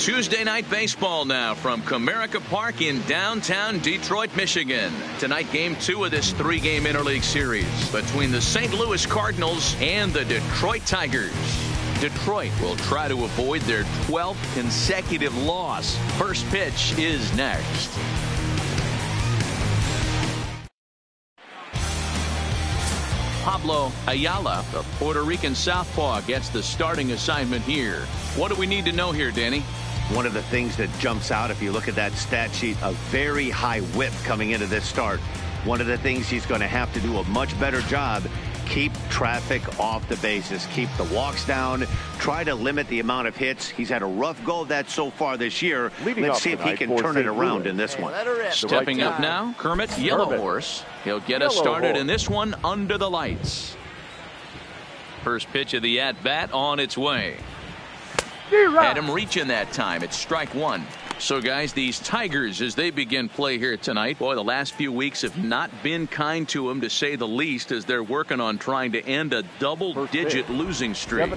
Tuesday night baseball now from Comerica Park in downtown Detroit, Michigan. Tonight, game 2 of this 3-game interleague series between the St. Louis Cardinals and the Detroit Tigers. Detroit will try to avoid their 12th consecutive loss. First pitch is next. Pablo Ayala, the Puerto Rican southpaw, gets the starting assignment here. What do we need to know here, Danny? One of the things that jumps out if you look at that stat sheet, a very high whip coming into this start. One of the things he's going to have to do a much better job, keep traffic off the bases, keep the walks down, try to limit the amount of hits. He's had a rough go of that so far this year. Let's see if he can turn it around in this one. Stepping up now, Kermit, Yellow Horse. He'll get us started in this one under the lights. First pitch of the at-bat on its way. Had him reaching that time. It's strike one. So, guys, these Tigers, as they begin play here tonight, boy, the last few weeks have not been kind to them, to say the least, as they're working on trying to end a double-digit losing streak.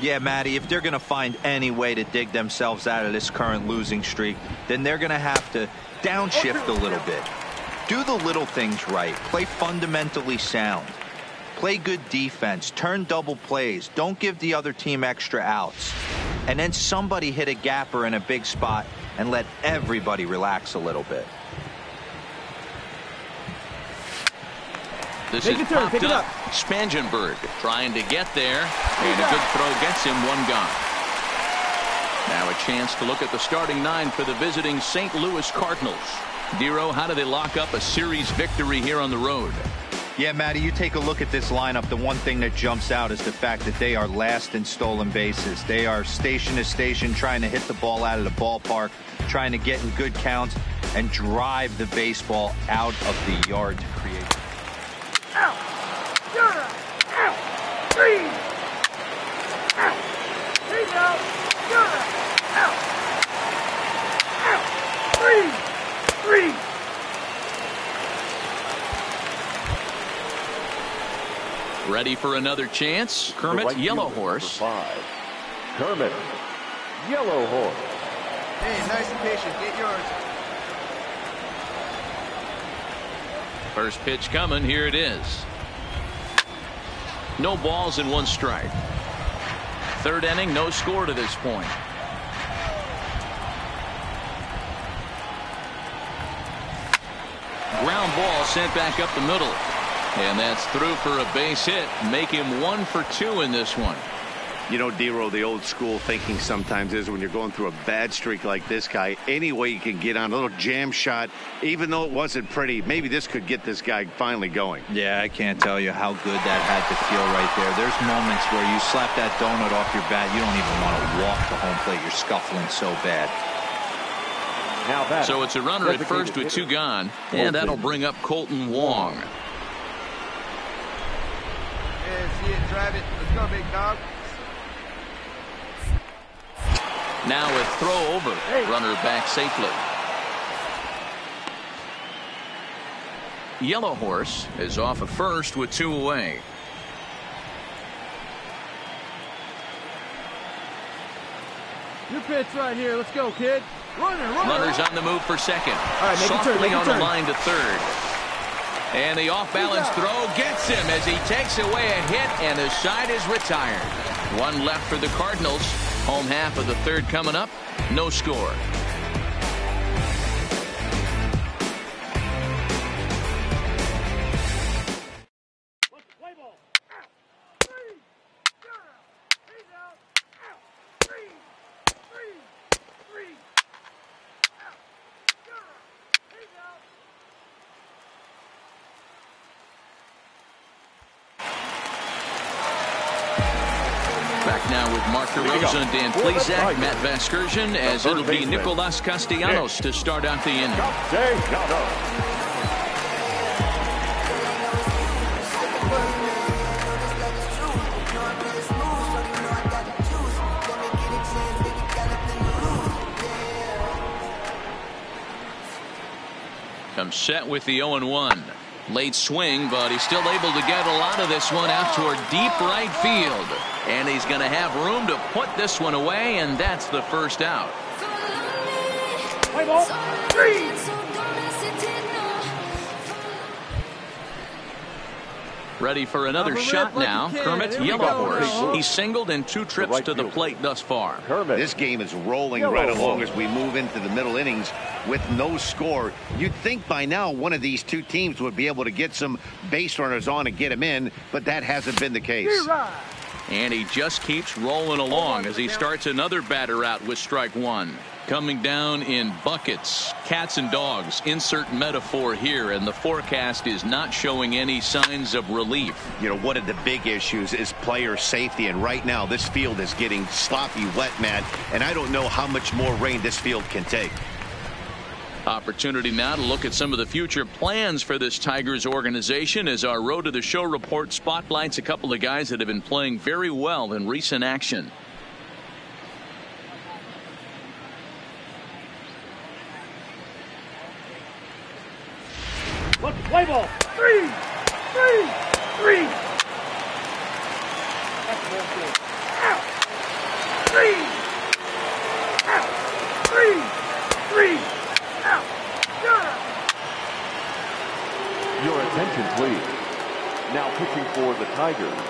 Yeah, Matty, if they're going to find any way to dig themselves out of this current losing streak, then they're going to have to downshift a little bit. Do the little things right. Play fundamentally sound. Play good defense. Turn double plays. Don't give the other team extra outs. And then somebody hit a gapper in a big spot and let everybody relax a little bit. This is popped up. Spangenberg trying to get there, and a good throw gets him one gone. Now a chance to look at the starting 9 for the visiting St. Louis Cardinals. Dero, how do they lock up a series victory here on the road? Yeah, Matty, you take a look at this lineup. The one thing that jumps out is the fact that they are last in stolen bases. They are station to station trying to hit the ball out of the ballpark, trying to get in good counts and drive the baseball out of the yard to create. Out! You're out! Three! Out! Three out! You're out! Out! Three! Ready for another chance? Kermit, Yellow Horse. 5. Kermit, Yellow Horse. Hey, nice and patient. Get yours. First pitch coming. Here it is. No balls and 1 strike. Third inning, no score to this point. Ground ball sent back up the middle. And that's through for a base hit. Make him 1 for 2 in this one. You know, Dero, the old school thinking sometimes is when you're going through a bad streak like this guy, any way you can get on a little jam shot, even though it wasn't pretty, maybe this could get this guy finally going. Yeah, I can't tell you how good that had to feel right there. There's moments where you slap that donut off your bat, you don't even want to walk to home plate. You're scuffling so bad. So it's a runner at first with 2 gone, and that'll bring up Colton Wong. Yeah, see it, drive it. Let's go, big dog. Now a throw over. Runner back safely. Yellow Horse is off at first with 2 away. Your pitch right here. Let's go, kid. Runner. Runners on the move for second. All right, Softly on the line to third. And the off-balance throw gets him as he takes away a hit, and the side is retired. 1 left for the Cardinals. Home half of the third coming up. No score. Back now with Mark DeRosa, Dan Plesac, Matt Vasgersian, as it'll be Nicolas Castellanos to start out the inning. Comes set with the 0-1. Late swing, but he's still able to get a lot of this one out toward deep right field. And he's going to have room to put this one away, and that's the first out. Play ball. 3. Ready for another shot now. Kermit, Yellow Horse. He's singled in 2 trips to the plate thus far. Kermit. This game is rolling right along as we move into the middle innings with no score. You'd think by now one of these two teams would be able to get some base runners on and get him in, but that hasn't been the case. And he just keeps rolling along as he starts another batter out with strike 1. Coming down in buckets, cats and dogs, insert metaphor here, and the forecast is not showing any signs of relief. You know, one of the big issues is player safety, and right now this field is getting sloppy wet, Matt, and I don't know how much more rain this field can take. Opportunity now to look at some of the future plans for this Tigers organization as our Road to the Show report spotlights a couple of guys that have been playing very well in recent action. Look, play ball. 3. 3. 3. That's the ball field. Out. 3. Out. 3. 3. Out. Your attention, please. Now pitching for the Tigers.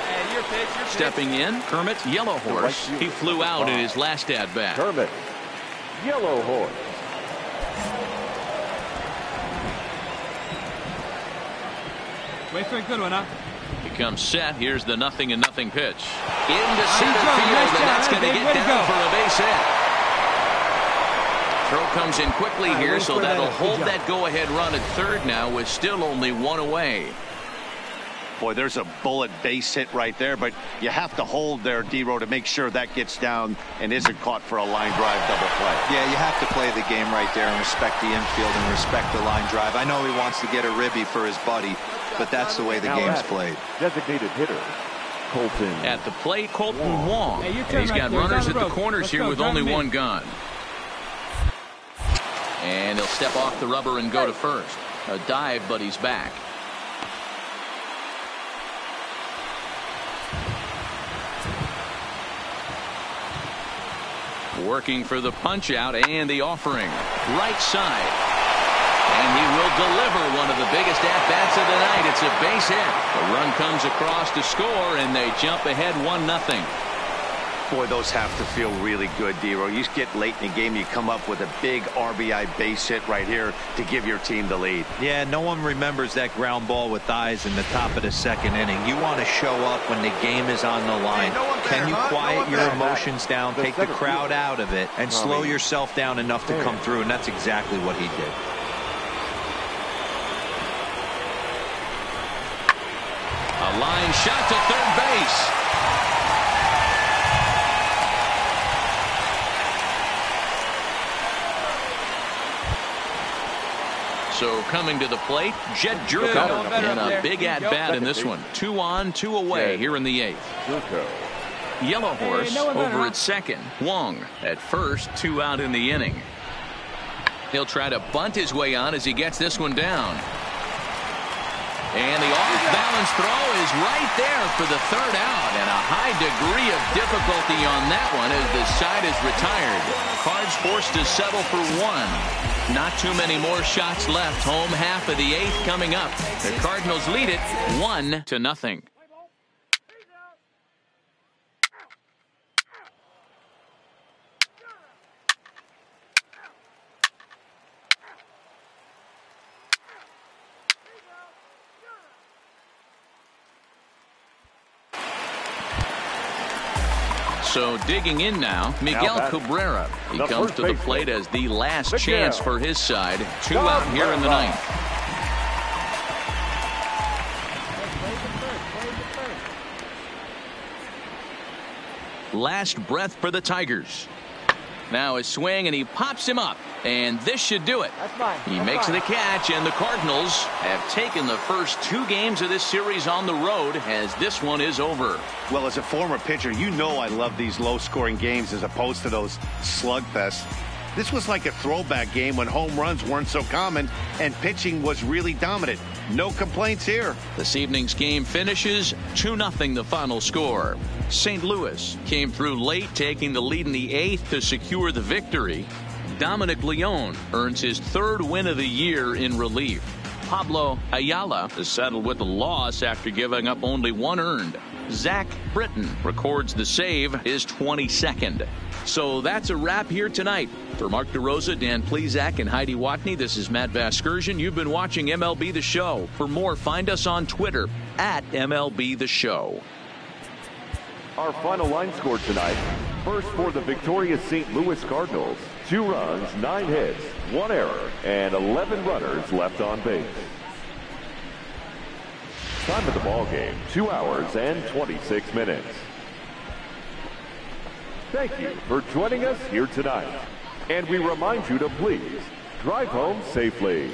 Hey, your pitch, your pitch. Stepping in, Kermit, Yellow Horse. He flew out in his last at bat. Kermit, Yellow Horse. Wait for a good one, huh? He comes set. Here's the 0-0 pitch. Into center field, and that's going to get down for a base hit. Throw comes in quickly here, so that'll hold that go-ahead run at third now with still only 1 away. Boy, there's a bullet base hit right there, but you have to hold there, D-Row, to make sure that gets down and isn't caught for a line drive double play. Yeah, you have to play the game right there and respect the infield and respect the line drive. I know he wants to get a ribby for his buddy, but that's the way the game's played. Designated hitter, Colton. At the plate, Colton Wong. He's got runners at the corners here with only 1 gun. And he'll step off the rubber and go to first. A dive, but he's back. Working for the punch out and the offering. Right side. And he will deliver one of the biggest at-bats of the night. It's a base hit. The run comes across to score, and they jump ahead 1-0. Boy, those have to feel really good, D-Row. You get late in the game, you come up with a big RBI base hit right here to give your team the lead. Yeah, no one remembers that ground ball with eyes in the top of the 2nd inning. You want to show up when the game is on the line. Can you quiet your emotions down, take the crowd out of it, and slow yourself down enough to come through? And that's exactly what he did. A line shot to third base. So coming to the plate, Jed Jerko in a big at-bat in this one. 2 on, 2 away here in the 8th. Yellow Horse over at second. Wong at first, 2 out in the inning. He'll try to bunt his way on as he gets this one down. And the off-balance throw is right there for the 3rd out, and a high degree of difficulty on that one as the side is retired. Cards forced to settle for 1. Not too many more shots left. Home half of the 8th coming up. The Cardinals lead it 1-0. So digging in now, Miguel Cabrera. He comes to the plate as the last chance for his side. 2 out here in the 9th. Last breath for the Tigers. Now a swing, and he pops him up, and this should do it. He makes the catch, and the Cardinals have taken the first 2 games of this series on the road as this one is over. Well, as a former pitcher, you know I love these low-scoring games as opposed to those slugfests. This was like a throwback game when home runs weren't so common and pitching was really dominant. No complaints here. This evening's game finishes 2-0 the final score. St. Louis came through late, taking the lead in the 8th to secure the victory. Dominic Leone earns his 3rd win of the year in relief. Pablo Ayala is settled with a loss after giving up only 1 earned. Zach Britton records the save, his 22nd. So that's a wrap here tonight. For Mark DeRosa, Dan Plesac, and Heidi Watney, this is Matt Vasgersian. You've been watching MLB The Show. For more, find us on Twitter at MLB The Show. Our final line score tonight. First for the victorious St. Louis Cardinals. 2 runs, 9 hits, 1 error, and 11 runners left on base. Time of the ball game, 2 hours and 26 minutes. Thank you for joining us here tonight. And we remind you to please drive home safely.